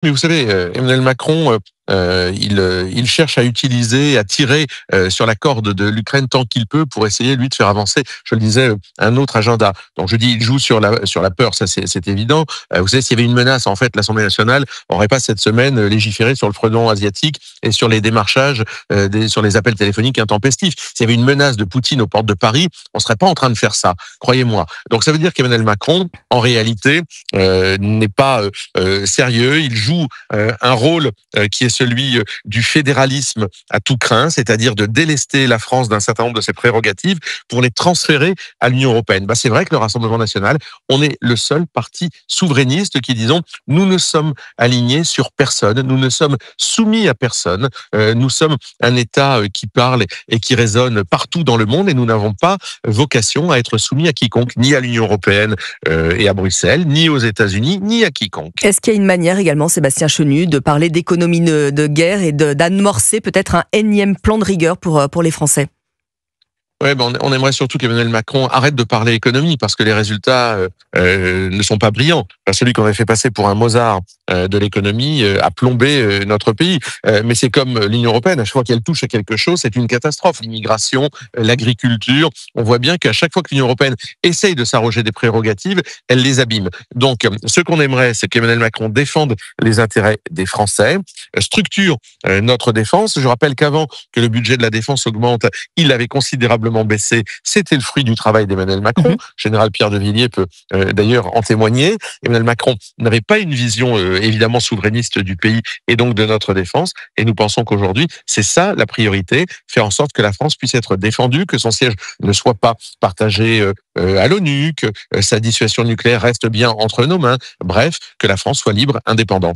Mais vous savez, Emmanuel Macron, il cherche à utiliser, à tirer sur la corde de l'Ukraine tant qu'il peut pour essayer, lui, de faire avancer, je le disais, un autre agenda. Donc je dis, il joue sur la peur, ça c'est évident. Vous savez, s'il y avait une menace, en fait, l'Assemblée nationale n'aurait pas cette semaine légiféré sur le frelon asiatique et sur les démarchages, sur les appels téléphoniques intempestifs. S'il y avait une menace de Poutine aux portes de Paris, on serait pas en train de faire ça, croyez-moi. Donc ça veut dire qu'Emmanuel Macron, en réalité, n'est pas sérieux. Il joue un rôle qui est celui du fédéralisme à tout crin, c'est-à-dire de délester la France d'un certain nombre de ses prérogatives pour les transférer à l'Union européenne. C'est vrai que le Rassemblement national, on est le seul parti souverainiste qui, disons, nous ne sommes alignés sur personne, nous ne sommes soumis à personne, nous sommes un État qui parle et qui résonne partout dans le monde et nous n'avons pas vocation à être soumis à quiconque, ni à l'Union européenne et à Bruxelles, ni aux États-Unis, ni à quiconque. Est-ce qu'il y a une manière également, Sébastien Chenu, de parler d'économie de guerre et d'amorcer peut-être un énième plan de rigueur pour les Français ? Ouais, on aimerait surtout qu'Emmanuel Macron arrête de parler économie parce que les résultats ne sont pas brillants. Celui qu'on avait fait passer pour un Mozart de l'économie a plombé notre pays. Mais c'est comme l'Union européenne, à chaque fois qu'elle touche à quelque chose, c'est une catastrophe. L'immigration, l'agriculture, on voit bien qu'à chaque fois que l'Union européenne essaye de s'arroger des prérogatives, elle les abîme. Donc, ce qu'on aimerait, c'est qu'Emmanuel Macron défende les intérêts des Français, structure notre défense. Je rappelle qu'avant que le budget de la défense augmente, il avait considérablement baissé. C'était le fruit du travail d'Emmanuel Macron. Général Pierre de Villiers peut d'ailleurs en témoigner. Emmanuel Macron n'avait pas une vision évidemment souverainiste du pays et donc de notre défense. Et nous pensons qu'aujourd'hui, c'est ça la priorité, faire en sorte que la France puisse être défendue, que son siège ne soit pas partagé à l'ONU, que sa dissuasion nucléaire reste bien entre nos mains. Bref, que la France soit libre, indépendante.